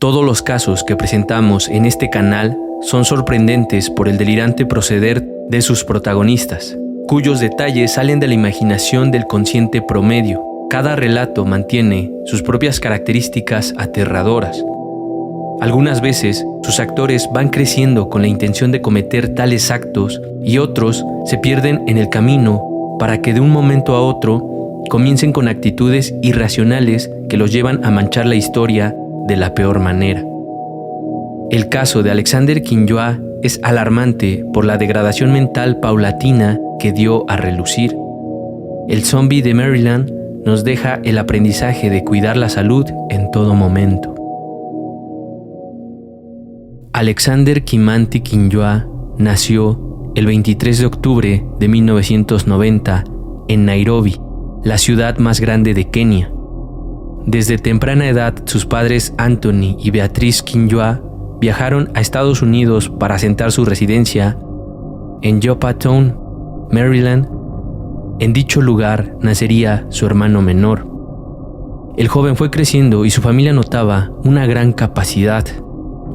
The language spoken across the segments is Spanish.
Todos los casos que presentamos en este canal son sorprendentes por el delirante proceder de sus protagonistas, cuyos detalles salen de la imaginación del consciente promedio. Cada relato mantiene sus propias características aterradoras. Algunas veces, sus actores van creciendo con la intención de cometer tales actos y otros se pierden en el camino para que de un momento a otro comiencen con actitudes irracionales que los llevan a manchar la historia de la peor manera. El caso de Alexander Quinjoa es alarmante por la degradación mental paulatina que dio a relucir. El zombie de Maryland nos deja el aprendizaje de cuidar la salud en todo momento. Alexander Kimanthi Quinjoa nació el 23 de octubre de 1990 en Nairobi, la ciudad más grande de Kenia. Desde temprana edad, sus padres Anthony y Beatrice Quinjoa viajaron a Estados Unidos para asentar su residencia en Yucatán, Maryland. En dicho lugar nacería su hermano menor. El joven fue creciendo y su familia notaba una gran capacidad.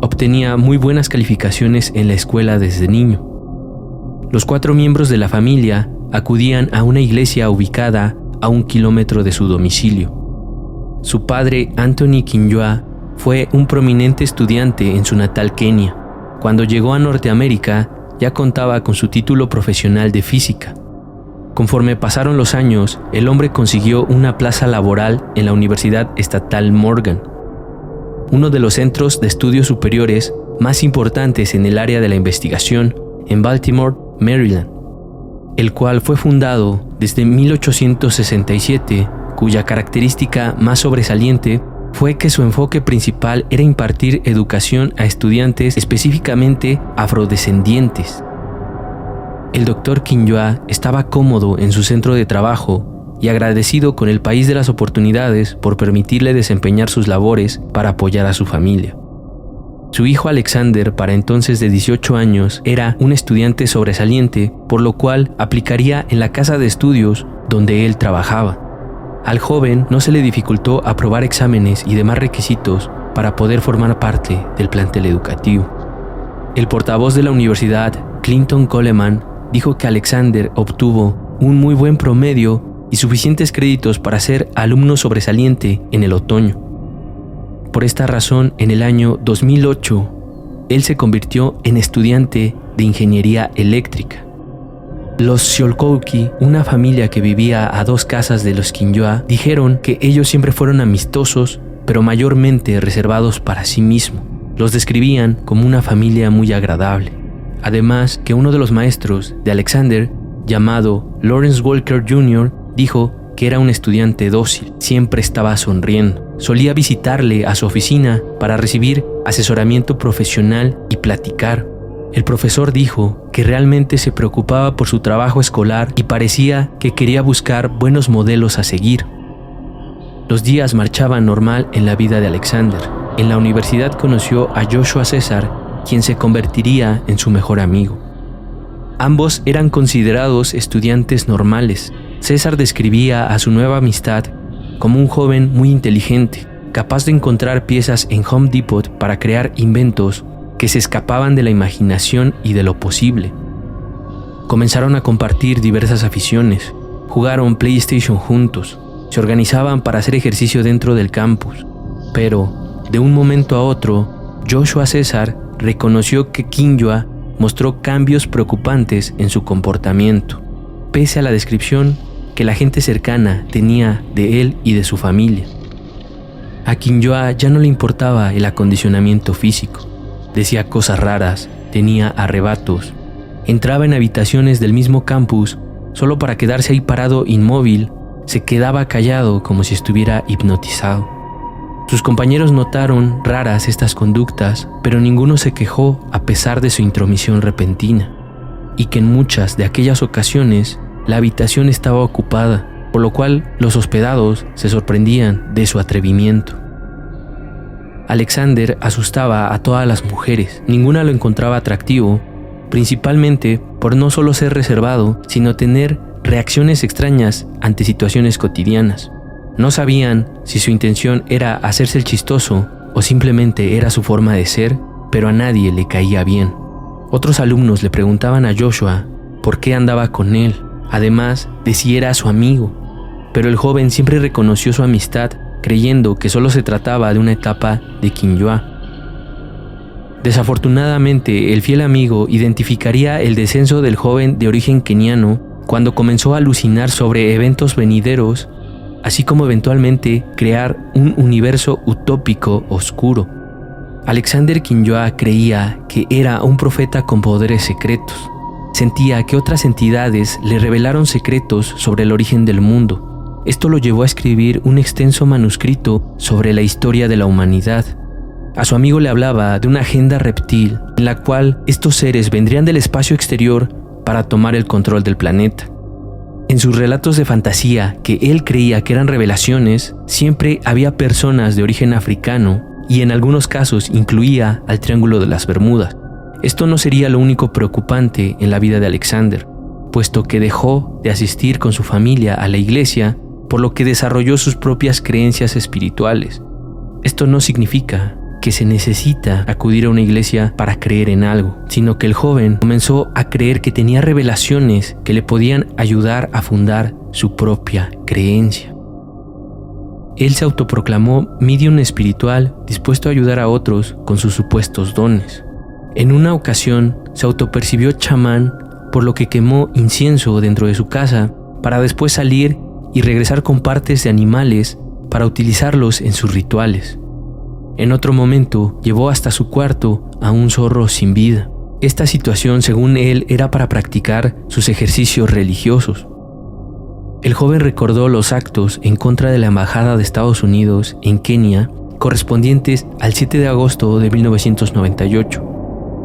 Obtenía muy buenas calificaciones en la escuela desde niño. Los 4 miembros de la familia acudían a una iglesia ubicada a 1 kilómetro de su domicilio. Su padre, Anthony Quinjoa, fue un prominente estudiante en su natal Kenia. Cuando llegó a Norteamérica, ya contaba con su título profesional de física. Conforme pasaron los años, el hombre consiguió una plaza laboral en la Universidad Estatal Morgan, uno de los centros de estudios superiores más importantes en el área de la investigación en Baltimore, Maryland, el cual fue fundado desde 1867, cuya característica más sobresaliente fue que su enfoque principal era impartir educación a estudiantes específicamente afrodescendientes. El Dr. Quinjoa estaba cómodo en su centro de trabajo y agradecido con el país de las oportunidades por permitirle desempeñar sus labores para apoyar a su familia. Su hijo Alexander, para entonces de 18 años, era un estudiante sobresaliente, por lo cual aplicaría en la casa de estudios donde él trabajaba. Al joven no se le dificultó aprobar exámenes y demás requisitos para poder formar parte del plantel educativo. El portavoz de la universidad, Clinton Coleman, dijo que Alexander obtuvo un muy buen promedio y suficientes créditos para ser alumno sobresaliente en el otoño. Por esta razón, en el año 2008, él se convirtió en estudiante de ingeniería eléctrica. Los Xiolkouki, una familia que vivía a 2 casas de los Quinjoa, dijeron que ellos siempre fueron amistosos, pero mayormente reservados para sí mismos. Los describían como una familia muy agradable. Además, que uno de los maestros de Alexander, llamado Lawrence Walker Jr., dijo que era un estudiante dócil, siempre estaba sonriendo. Solía visitarle a su oficina para recibir asesoramiento profesional y platicar. El profesor dijo que realmente se preocupaba por su trabajo escolar y parecía que quería buscar buenos modelos a seguir. Los días marchaban normal en la vida de Alexander. En la universidad conoció a Joshua César, quien se convertiría en su mejor amigo. Ambos eran considerados estudiantes normales. César describía a su nueva amistad como un joven muy inteligente, capaz de encontrar piezas en Home Depot para crear inventos que se escapaban de la imaginación y de lo posible. Comenzaron a compartir diversas aficiones, jugaron PlayStation juntos, se organizaban para hacer ejercicio dentro del campus, pero de un momento a otro, Joshua César reconoció que Quinjoa mostró cambios preocupantes en su comportamiento, pese a la descripción que la gente cercana tenía de él y de su familia. A Quinjoa ya no le importaba el acondicionamiento físico. Decía cosas raras, tenía arrebatos, entraba en habitaciones del mismo campus solo para quedarse ahí parado inmóvil, se quedaba callado como si estuviera hipnotizado. Sus compañeros notaron raras estas conductas, pero ninguno se quejó a pesar de su intromisión repentina, y que en muchas de aquellas ocasiones la habitación estaba ocupada, por lo cual los hospedados se sorprendían de su atrevimiento. Alexander asustaba a todas las mujeres, ninguna lo encontraba atractivo, principalmente por no solo ser reservado, sino tener reacciones extrañas ante situaciones cotidianas. No sabían si su intención era hacerse el chistoso o simplemente era su forma de ser, pero a nadie le caía bien. Otros alumnos le preguntaban a Joshua por qué andaba con él, además de si era su amigo, pero el joven siempre reconoció su amistad, creyendo que solo se trataba de una etapa de Kinyua. Desafortunadamente, el fiel amigo identificaría el descenso del joven de origen keniano cuando comenzó a alucinar sobre eventos venideros, así como eventualmente crear un universo utópico oscuro. Alexander Kinyua creía que era un profeta con poderes secretos. Sentía que otras entidades le revelaron secretos sobre el origen del mundo. Esto lo llevó a escribir un extenso manuscrito sobre la historia de la humanidad. A su amigo le hablaba de una agenda reptil en la cual estos seres vendrían del espacio exterior para tomar el control del planeta. En sus relatos de fantasía, que él creía que eran revelaciones, siempre había personas de origen africano y en algunos casos incluía al Triángulo de las Bermudas. Esto no sería lo único preocupante en la vida de Alexander, puesto que dejó de asistir con su familia a la iglesia, por lo que desarrolló sus propias creencias espirituales. Esto no significa que se necesita acudir a una iglesia para creer en algo, sino que el joven comenzó a creer que tenía revelaciones que le podían ayudar a fundar su propia creencia. Él se autoproclamó medium espiritual dispuesto a ayudar a otros con sus supuestos dones. En una ocasión se autopercibió chamán, por lo que quemó incienso dentro de su casa para después salir y regresar con partes de animales para utilizarlos en sus rituales. En otro momento, llevó hasta su cuarto a un zorro sin vida. Esta situación, según él, era para practicar sus ejercicios religiosos. El joven recordó los actos en contra de la Embajada de Estados Unidos en Kenia, correspondientes al 7 de agosto de 1998,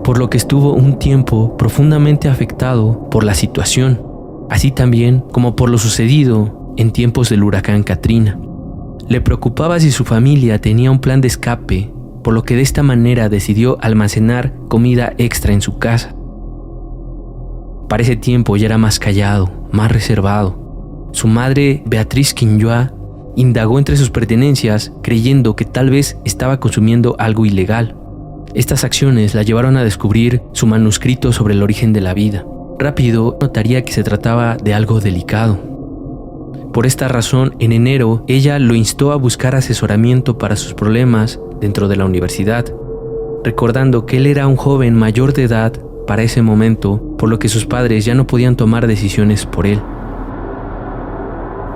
por lo que estuvo un tiempo profundamente afectado por la situación, así también como por lo sucedido en tiempos del huracán Katrina. Le preocupaba si su familia tenía un plan de escape, por lo que de esta manera decidió almacenar comida extra en su casa. Para ese tiempo ya era más callado, más reservado. Su madre, Beatriz Kinyua, indagó entre sus pertenencias creyendo que tal vez estaba consumiendo algo ilegal. Estas acciones la llevaron a descubrir su manuscrito sobre el origen de la vida. Rápido notaría que se trataba de algo delicado. Por esta razón, en enero, ella lo instó a buscar asesoramiento para sus problemas dentro de la universidad, recordando que él era un joven mayor de edad para ese momento, por lo que sus padres ya no podían tomar decisiones por él.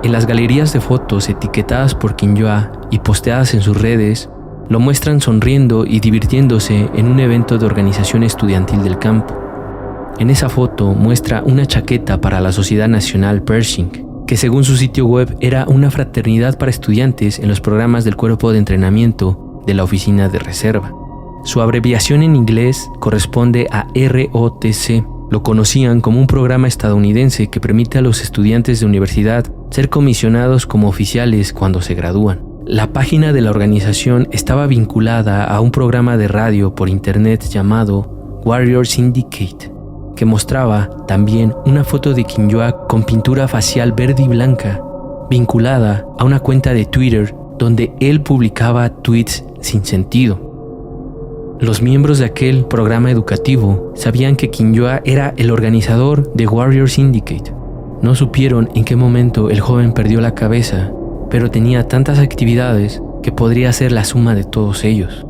En las galerías de fotos etiquetadas por Kinyua y posteadas en sus redes, lo muestran sonriendo y divirtiéndose en un evento de organización estudiantil del campo. En esa foto muestra una chaqueta para la Sociedad Nacional Pershing, que según su sitio web era una fraternidad para estudiantes en los programas del cuerpo de entrenamiento de la oficina de reserva. Su abreviación en inglés corresponde a ROTC. Lo conocían como un programa estadounidense que permite a los estudiantes de universidad ser comisionados como oficiales cuando se gradúan. La página de la organización estaba vinculada a un programa de radio por internet llamado Warrior Syndicate, que mostraba también una foto de Kinyua con pintura facial verde y blanca, vinculada a una cuenta de Twitter donde él publicaba tweets sin sentido. Los miembros de aquel programa educativo sabían que Kinyua era el organizador de Warrior Syndicate. No supieron en qué momento el joven perdió la cabeza, pero tenía tantas actividades que podría ser la suma de todos ellos.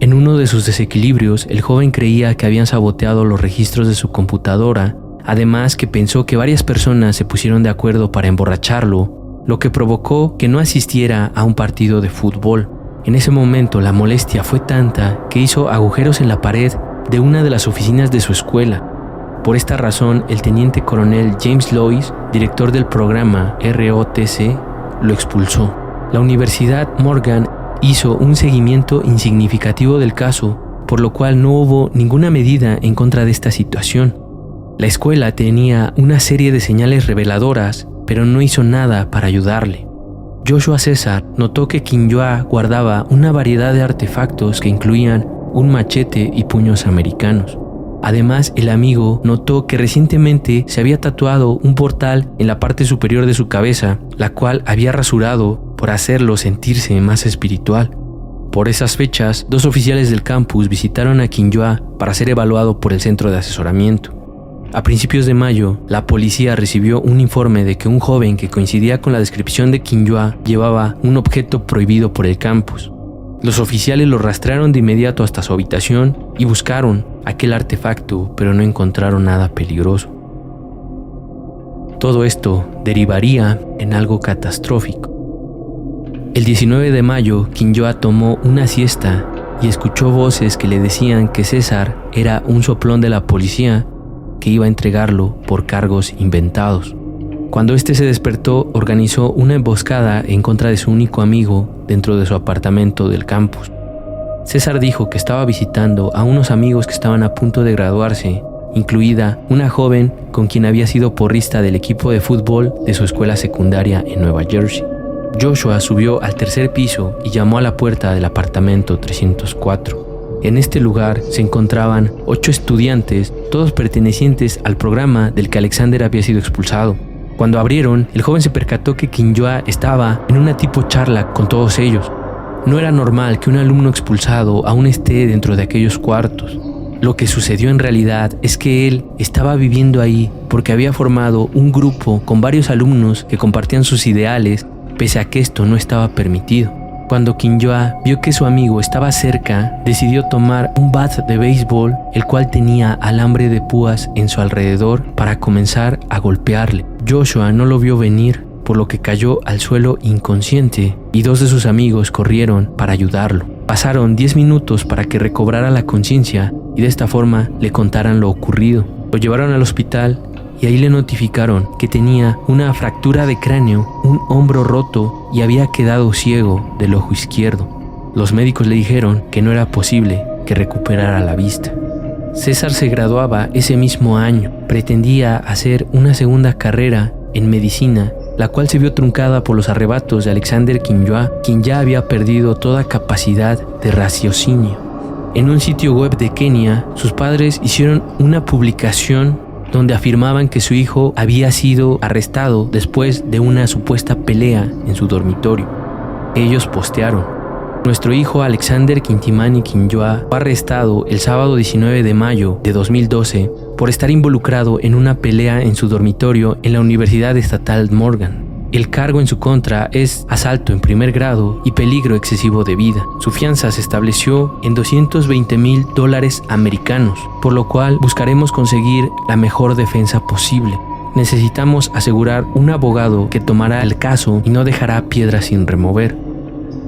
En uno de sus desequilibrios, el joven creía que habían saboteado los registros de su computadora, además que pensó que varias personas se pusieron de acuerdo para emborracharlo, lo que provocó que no asistiera a un partido de fútbol. En ese momento la molestia fue tanta que hizo agujeros en la pared de una de las oficinas de su escuela. Por esta razón, el teniente coronel James Lois, director del programa ROTC, lo expulsó. La Universidad Morgan hizo un seguimiento insignificativo del caso, por lo cual no hubo ninguna medida en contra de esta situación. La escuela tenía una serie de señales reveladoras, pero no hizo nada para ayudarle. Joshua César notó que Kinyua guardaba una variedad de artefactos que incluían un machete y puños americanos. Además, el amigo notó que recientemente se había tatuado un portal en la parte superior de su cabeza, la cual había rasurado por hacerlo sentirse más espiritual. Por esas fechas, 2 oficiales del campus visitaron a Quinyua para ser evaluado por el centro de asesoramiento. A principios de mayo, la policía recibió un informe de que un joven que coincidía con la descripción de Quinyua llevaba un objeto prohibido por el campus. Los oficiales lo rastrearon de inmediato hasta su habitación y buscaron aquel artefacto, pero no encontraron nada peligroso. Todo esto derivaría en algo catastrófico. El 19 de mayo, Quinyua tomó una siesta y escuchó voces que le decían que César era un soplón de la policía que iba a entregarlo por cargos inventados. Cuando éste se despertó, organizó una emboscada en contra de su único amigo dentro de su apartamento del campus. César dijo que estaba visitando a unos amigos que estaban a punto de graduarse, incluida una joven con quien había sido porrista del equipo de fútbol de su escuela secundaria en Nueva Jersey. Joshua subió al 3er piso y llamó a la puerta del apartamento 304. En este lugar se encontraban 8 estudiantes, todos pertenecientes al programa del que Alexander había sido expulsado. Cuando abrieron, el joven se percató que Quinyua estaba en una tipo charla con todos ellos. No era normal que un alumno expulsado aún esté dentro de aquellos cuartos. Lo que sucedió en realidad es que él estaba viviendo ahí porque había formado un grupo con varios alumnos que compartían sus ideales, pese a que esto no estaba permitido. Cuando Quinyua vio que su amigo estaba cerca, decidió tomar un bat de béisbol, el cual tenía alambre de púas en su alrededor, para comenzar a golpearle. Joshua no lo vio venir, por lo que cayó al suelo inconsciente y 2 de sus amigos corrieron para ayudarlo. Pasaron 10 minutos para que recobrara la conciencia y de esta forma le contaran lo ocurrido. Lo llevaron al hospital y ahí le notificaron que tenía una fractura de cráneo, un hombro roto y había quedado ciego del ojo izquierdo. Los médicos le dijeron que no era posible que recuperara la vista. César se graduaba ese mismo año. Pretendía hacer una segunda carrera en medicina, la cual se vio truncada por los arrebatos de Alexander Quinyua, quien ya había perdido toda capacidad de raciocinio. En un sitio web de Kenia, sus padres hicieron una publicación donde afirmaban que su hijo había sido arrestado después de una supuesta pelea en su dormitorio. Ellos postearon: nuestro hijo Alexander Kintimani Quinyua fue arrestado el sábado 19 de mayo de 2012 por estar involucrado en una pelea en su dormitorio en la Universidad Estatal Morgan. El cargo en su contra es asalto en primer grado y peligro excesivo de vida. Su fianza se estableció en $220,000 americanos, por lo cual buscaremos conseguir la mejor defensa posible. Necesitamos asegurar un abogado que tomará el caso y no dejará piedras sin remover.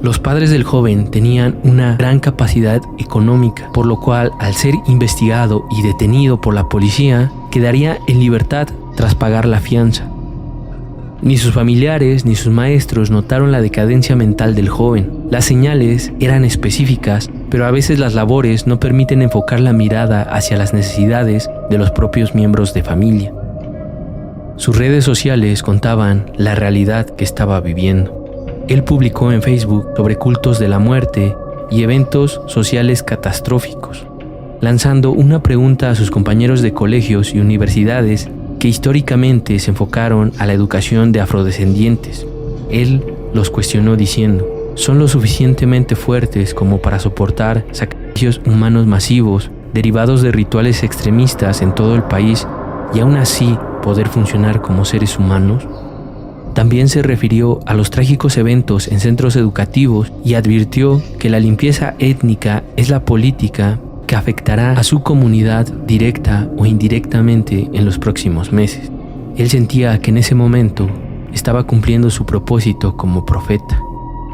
Los padres del joven tenían una gran capacidad económica, por lo cual, al ser investigado y detenido por la policía, quedaría en libertad tras pagar la fianza. Ni sus familiares ni sus maestros notaron la decadencia mental del joven. Las señales eran específicas, pero a veces las labores no permiten enfocar la mirada hacia las necesidades de los propios miembros de familia. Sus redes sociales contaban la realidad que estaba viviendo. Él publicó en Facebook sobre cultos de la muerte y eventos sociales catastróficos, lanzando una pregunta a sus compañeros de colegios y universidades que históricamente se enfocaron a la educación de afrodescendientes. Él los cuestionó diciendo: ¿son lo suficientemente fuertes como para soportar sacrificios humanos masivos derivados de rituales extremistas en todo el país y aún así poder funcionar como seres humanos? También se refirió a los trágicos eventos en centros educativos y advirtió que la limpieza étnica es la política que afectará a su comunidad directa o indirectamente en los próximos meses. Él sentía que en ese momento estaba cumpliendo su propósito como profeta.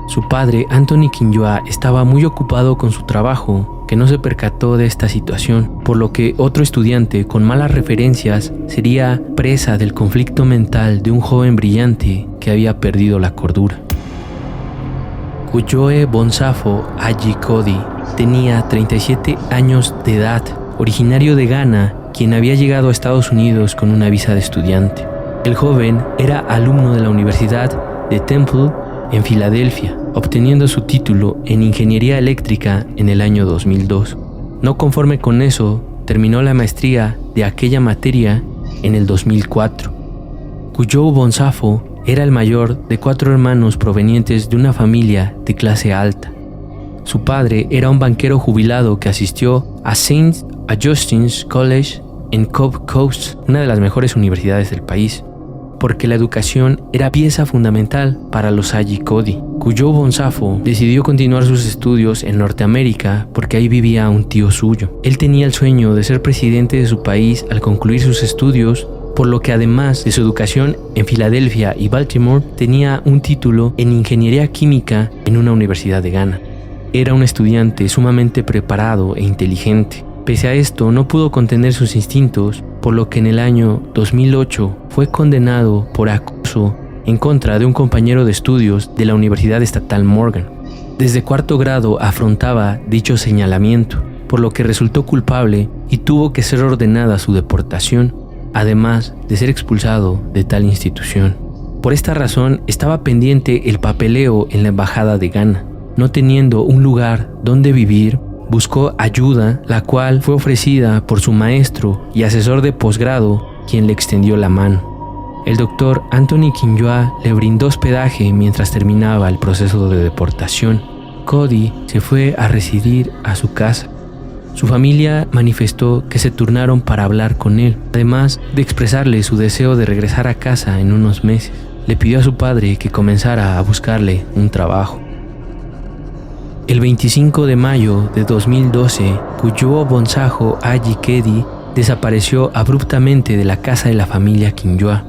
Su padre, Anthony Quinyua, estaba muy ocupado con su trabajo, que no se percató de esta situación, por lo que otro estudiante con malas referencias sería presa del conflicto mental de un joven brillante que había perdido la cordura. Kujoe Bonsafo Aji-Kodi tenía 37 años de edad, originario de Ghana, quien había llegado a Estados Unidos con una visa de estudiante. El joven era alumno de la Universidad de Temple en Filadelfia, obteniendo su título en Ingeniería Eléctrica en el año 2002. No conforme con eso, terminó la maestría de aquella materia en el 2004. Kujoe Bonsafo era el mayor de 4 hermanos provenientes de una familia de clase alta. Su padre era un banquero jubilado que asistió a St. Augustine's College en Cove Coast, una de las mejores universidades del país, porque la educación era pieza fundamental para los Aggie Cody. Cuyo Bonsafo decidió continuar sus estudios en Norteamérica porque ahí vivía un tío suyo. Él tenía el sueño de ser presidente de su país al concluir sus estudios, por lo que además de su educación en Filadelfia y Baltimore, tenía un título en ingeniería química en una universidad de Ghana. Era un estudiante sumamente preparado e inteligente. Pese a esto, no pudo contener sus instintos, por lo que en el año 2008 fue condenado por acoso en contra de un compañero de estudios de la Universidad Estatal Morgan. Desde cuarto grado afrontaba dicho señalamiento, por lo que resultó culpable y tuvo que ser ordenada su deportación, además de ser expulsado de tal institución. Por esta razón estaba pendiente el papeleo en la embajada de Ghana. No teniendo un lugar donde vivir, buscó ayuda, la cual fue ofrecida por su maestro y asesor de posgrado, quien le extendió la mano. El doctor Anthony Kinjoa le brindó hospedaje mientras terminaba el proceso de deportación. Cody se fue a residir a su casa. Su familia manifestó que se turnaron para hablar con él, además de expresarle su deseo de regresar a casa en unos meses. Le pidió a su padre que comenzara a buscarle un trabajo. El 25 de mayo de 2012, Cuyo Bonsajo Aggie Cody desapareció abruptamente de la casa de la familia Kinjoa.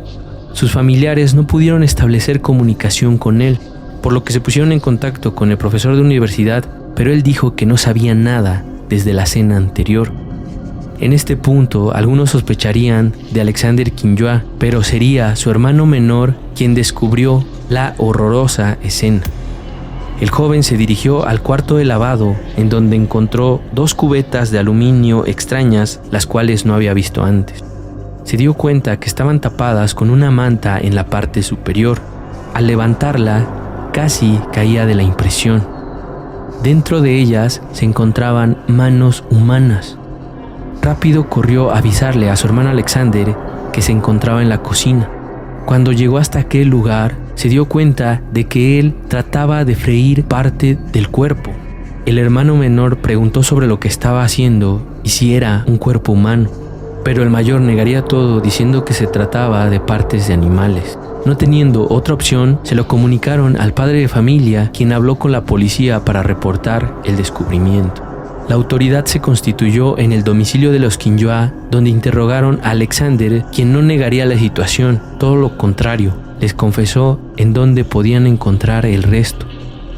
Sus familiares no pudieron establecer comunicación con él, por lo que se pusieron en contacto con el profesor de universidad, pero él dijo que no sabía nada desde la cena anterior. En este punto, algunos sospecharían de Alexander Kinjoa, pero sería su hermano menor quien descubrió la horrorosa escena. El joven se dirigió al cuarto de lavado, en donde encontró 2 cubetas de aluminio extrañas, las cuales no había visto antes. Se dio cuenta que estaban tapadas con una manta en la parte superior. Al levantarla, casi caía de la impresión. Dentro de ellas se encontraban manos humanas. Rápido corrió a avisarle a su hermano Alexander que se encontraba en la cocina. Cuando llegó hasta aquel lugar, se dio cuenta de que él trataba de freír parte del cuerpo. El hermano menor preguntó sobre lo que estaba haciendo y si era un cuerpo humano, pero el mayor negaría todo diciendo que se trataba de partes de animales. No teniendo otra opción, se lo comunicaron al padre de familia, quien habló con la policía para reportar el descubrimiento. La autoridad se constituyó en el domicilio de los Kinjoa, donde interrogaron a Alexander, quien no negaría la situación, todo lo contrario, les confesó en dónde podían encontrar el resto.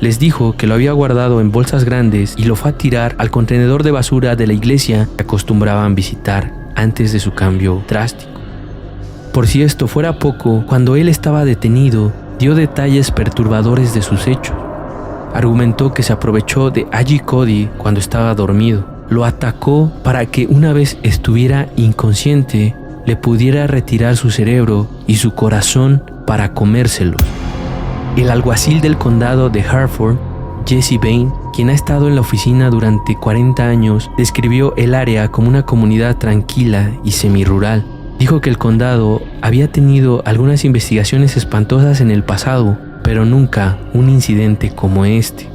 Les dijo que lo había guardado en bolsas grandes y lo fue a tirar al contenedor de basura de la iglesia que acostumbraban visitar antes de su cambio drástico. Por si esto fuera poco, cuando él estaba detenido, dio detalles perturbadores de sus hechos. Argumentó que se aprovechó de Aggie Cody cuando estaba dormido. Lo atacó para que una vez estuviera inconsciente, le pudiera retirar su cerebro y su corazón para comérselos. El alguacil del condado de Hartford, Jesse Bain, quien ha estado en la oficina durante 40 años, describió el área como una comunidad tranquila y semirural. Dijo que el condado había tenido algunas investigaciones espantosas en el pasado, pero nunca un incidente como este.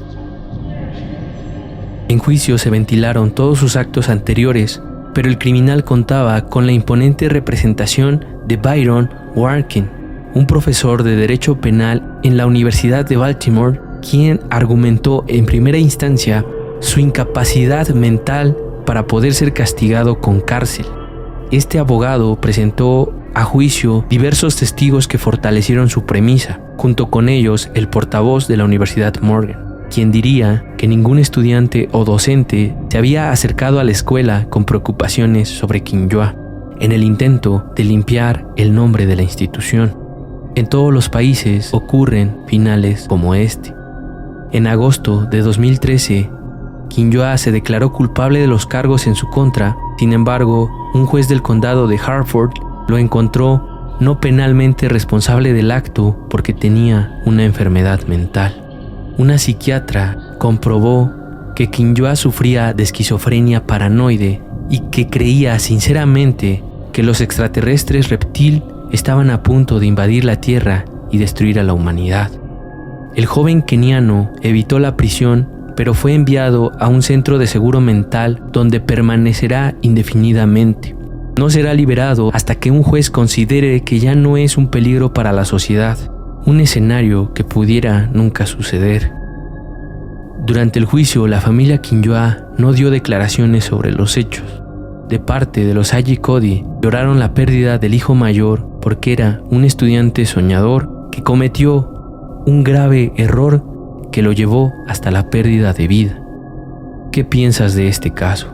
En juicio se ventilaron todos sus actos anteriores, pero el criminal contaba con la imponente representación de Byron Warkin, un profesor de Derecho Penal en la Universidad de Baltimore, quien argumentó en primera instancia su incapacidad mental para poder ser castigado con cárcel. Este abogado presentó a juicio diversos testigos que fortalecieron su premisa, junto con ellos el portavoz de la Universidad Morgan, quien diría que ningún estudiante o docente se había acercado a la escuela con preocupaciones sobre Kinjoa, en el intento de limpiar el nombre de la institución. En todos los países ocurren finales como este. En agosto de 2013, Kinjoa se declaró culpable de los cargos en su contra. Sin embargo, un juez del condado de Hartford lo encontró no penalmente responsable del acto porque tenía una enfermedad mental. Una psiquiatra comprobó que Kinjoa sufría de esquizofrenia paranoide y que creía sinceramente que los extraterrestres reptil estaban a punto de invadir la Tierra y destruir a la humanidad. El joven keniano evitó la prisión pero fue enviado a un centro de seguro mental donde permanecerá indefinidamente. No será liberado hasta que un juez considere que ya no es un peligro para la sociedad, un escenario que pudiera nunca suceder. Durante el juicio, la familia Quinjoa no dio declaraciones sobre los hechos. De parte de los Aji Cody, lloraron la pérdida del hijo mayor porque era un estudiante soñador que cometió un grave error que lo llevó hasta la pérdida de vida. ¿Qué piensas de este caso?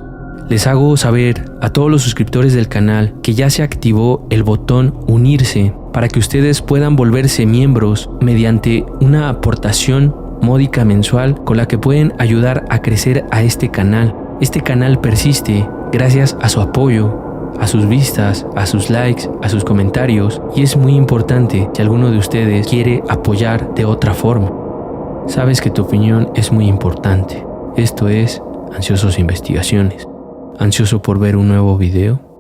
Les hago saber a todos los suscriptores del canal que ya se activó el botón unirse para que ustedes puedan volverse miembros mediante una aportación módica mensual con la que pueden ayudar a crecer a este canal. Este canal persiste gracias a su apoyo, a sus vistas, a sus likes, a sus comentarios, y es muy importante si alguno de ustedes quiere apoyar de otra forma. Sabes que tu opinión es muy importante. Esto es Ansiosos Investigaciones. ¿Ansioso por ver un nuevo video?